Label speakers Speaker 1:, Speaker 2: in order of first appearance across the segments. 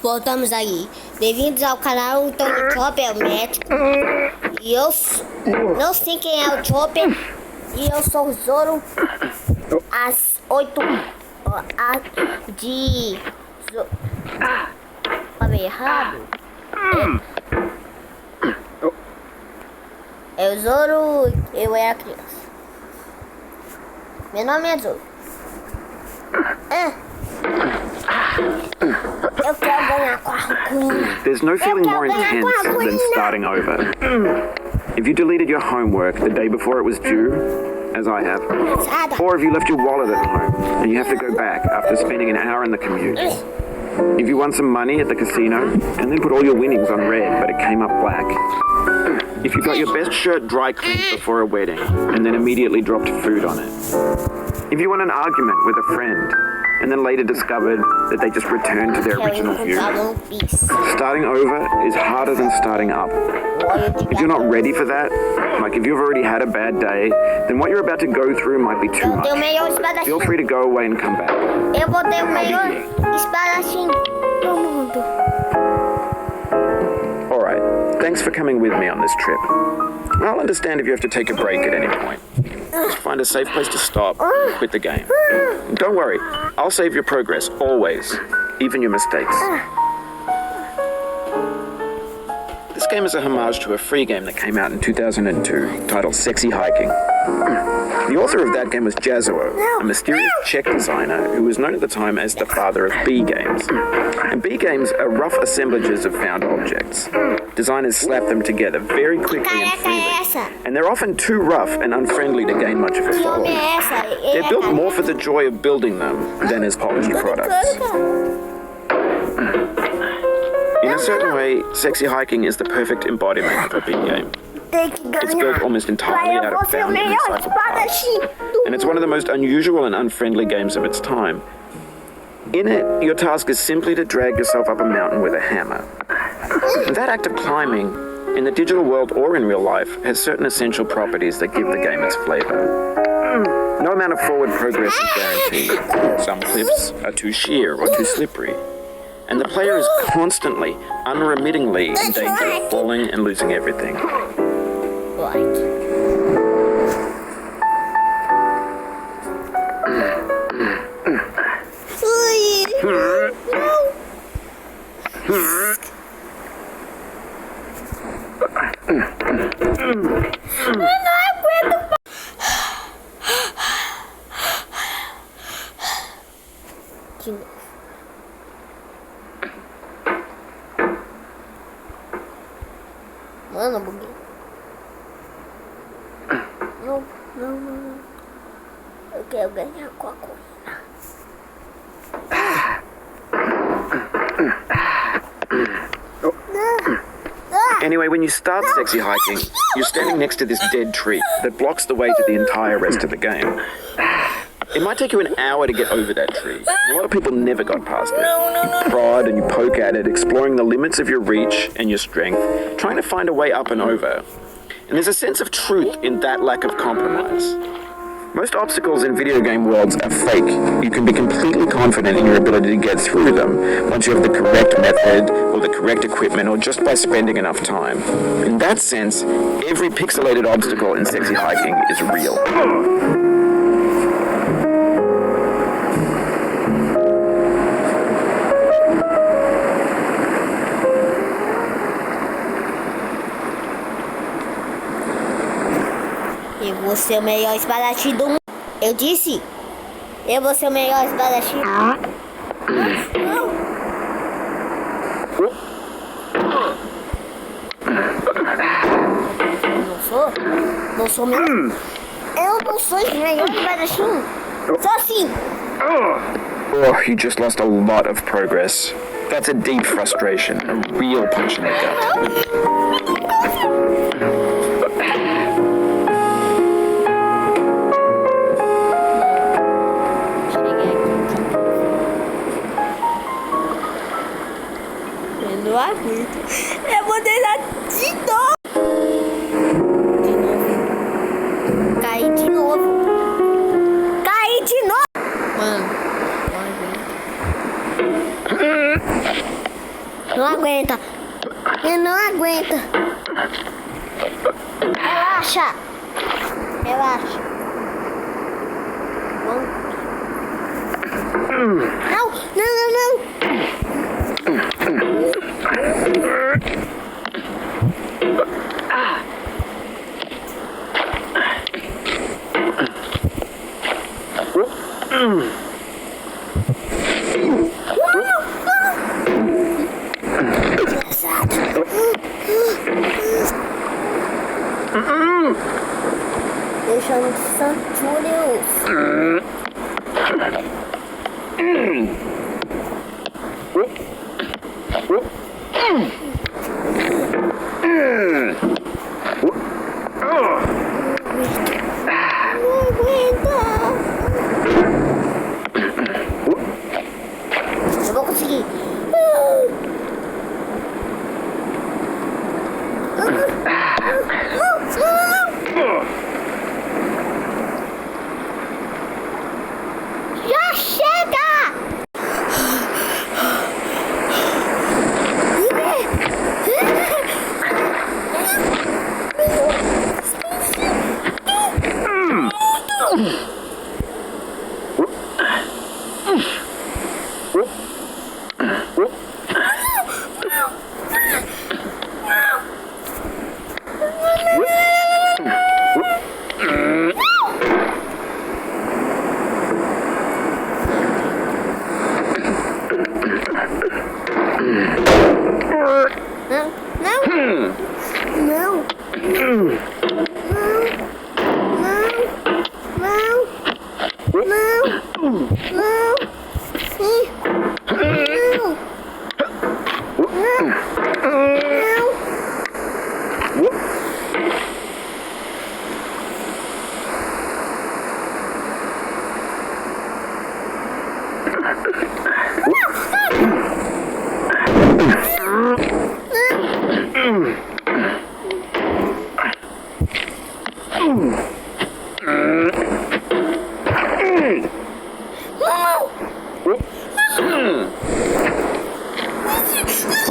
Speaker 1: Voltamos aí. Bem-vindos ao canal Tony Chopper, o médico. E eu não sei quem é o Chopper. E eu sou o Zoro. Às 8 de... Falei errado. É o Zoro, eu era criança. Meu nome é Zoro. Eu quero ganhar com a ruína.
Speaker 2: There's no feeling more intense than starting over. If you deleted your homework the day before it was due, as I have, or if you left your wallet at home and you have to go back after spending an hour in the commute. If you won some money at the casino and then put all your winnings on red but it came up black. If you got your best shirt dry cleaned before a wedding and then immediately dropped food on it. If you won an argument with a friend and then later discovered that they just returned to their original view. Starting over is harder than starting up. If you're not ready for that, like if you've already had a bad day, then what you're about to go through might be too much. Feel free to go away and come back.
Speaker 1: Eu vou ter o melhor espadachim do mundo.
Speaker 2: Alright, thanks for coming with me on this trip. I'll understand if you have to take a break at any point. Just find a safe place to stop and quit the game. Don't worry, I'll save your progress, always, even your mistakes. This game is a homage to a free game that came out in 2002, titled Sexy Hiking. The author of that game was Jazoro, a mysterious Czech designer who was known at the time as the father of B games. And B games are rough assemblages of found objects. Designers slap them together very quickly and freely, and they're often too rough and unfriendly to gain much of a following. They're built more for the joy of building them than as polished products. In a certain way, Sexy Hiking is the perfect embodiment of a B game. It's built almost entirely out of found and recycled parts, and it's one of the most unusual and unfriendly games of its time. In it, your task is simply to drag yourself up a mountain with a hammer. That act of climbing, in the digital world or in real life, has certain essential properties that give the game its flavor. No amount of forward progress is guaranteed. Some cliffs are too sheer or too slippery, and the player is constantly, unremittingly in danger of falling and losing everything.
Speaker 1: Mano, buguei. Não. Eu quero ganhar com a corrida.
Speaker 2: Anyway, when you start Sexy Hiking, you're standing next to this dead tree that blocks the way to the entire rest of the game. It might take you an hour to get over that tree. A lot of people never got past it. You prod and you poke at it, exploring the limits of your reach and your strength, trying to find a way up and over. And there's a sense of truth in that lack of compromise. Most obstacles in video game worlds are fake. You can be completely confident in your ability to get through them once you have the correct method or the correct equipment or just by spending enough time. In that sense, every pixelated obstacle in Sexy Hiking is real.
Speaker 1: Eu vou ser o melhor espadachim do mundo. Eu disse, eu vou ser o melhor espadachim. Não. Não sou mesmo. Eu não sou o melhor espadachim. Só assim.
Speaker 2: Oh, you just lost a lot of progress. That's a deep frustration, a real punch in the gut.
Speaker 1: Não aguento. Eu vou deixar de novo. Caí de novo. Mano. Não aguenta. Ele não aguenta. Relaxa. Relaxa. Vamos. Não, não, não, não. Deixando Santos. Eu vou conseguir. Já chega!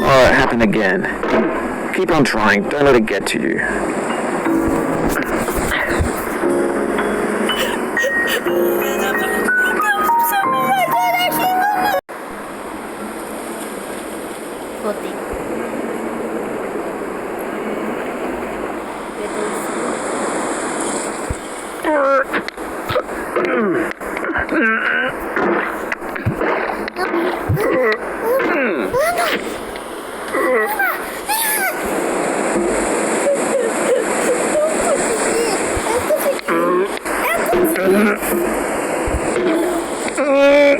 Speaker 2: Oh, it happened again. Keep on trying. Don't let it get to you.
Speaker 1: Botei.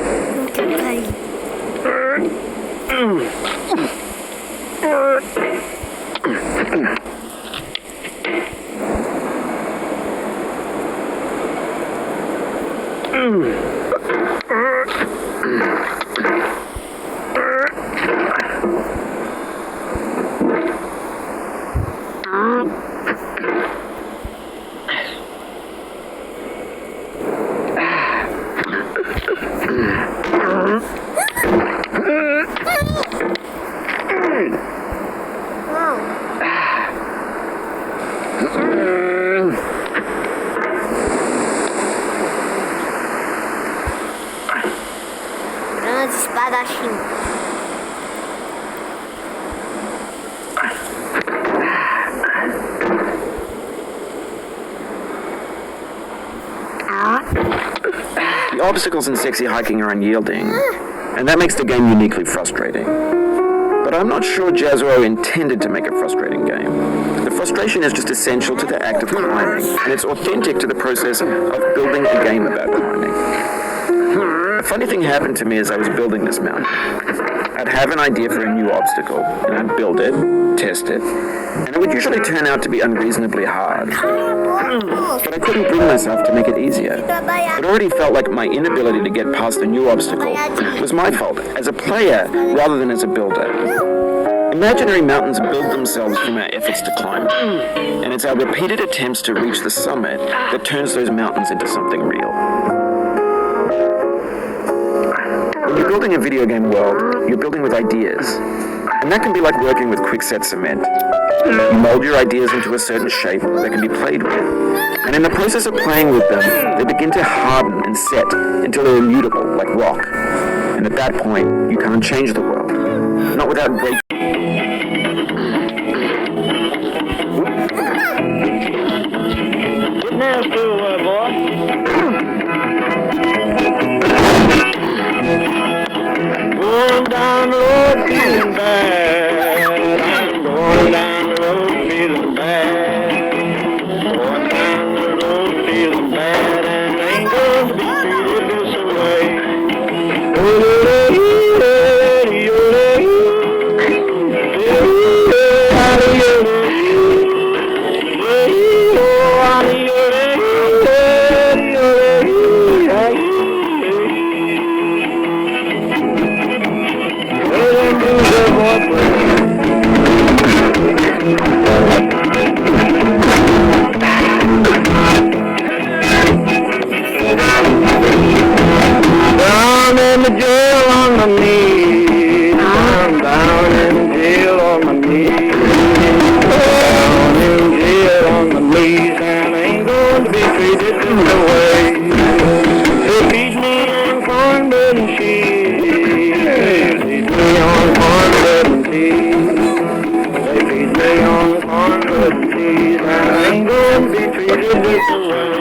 Speaker 1: Não quero cair. Grande espadachim.
Speaker 2: The obstacles in sexy hiking are unyielding, and that makes the game uniquely frustrating. But I'm not sure Jazro intended to make a frustrating game. The frustration is just essential to the act of climbing, and it's authentic to the process of building a game about climbing. A funny thing happened to me as I was building this mountain. I'd have an idea for a new obstacle, and I'd build it, test it, and it would usually turn out to be unreasonably hard. But I couldn't bring myself to make it easier. It already felt like my inability to get past the new obstacle was my fault, as a player rather than as a builder. Imaginary mountains build themselves from our efforts to climb, and it's our repeated attempts to reach the summit that turns those mountains into something real. When you're building a video game world, you're building with ideas. And that can be like working with quickset cement. You mold your ideas into a certain shape that can be played with. And in the process of playing with them, they begin to harden and set until they're immutable, like rock. And at that point, you can't change the world. Not without breaking.
Speaker 3: Get now, schoolboy boy. Going down the road feeling bad. I'm going down the road feeling bad. Going down the road feeling bad, and I ain't going to be treated this way. Down in the jail on my knees. I'm down in jail on my knees. Down in jail on my knees, and I ain't going to be treated this way. They feed me on cornbread and cheese. They feed me on cornbread and cheese. They feed me on cornbread and cheese, and I ain't going to be treated this way.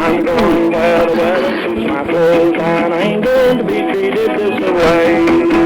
Speaker 3: I'm going where the weather suits my clothes, and I ain't going to be treated this way.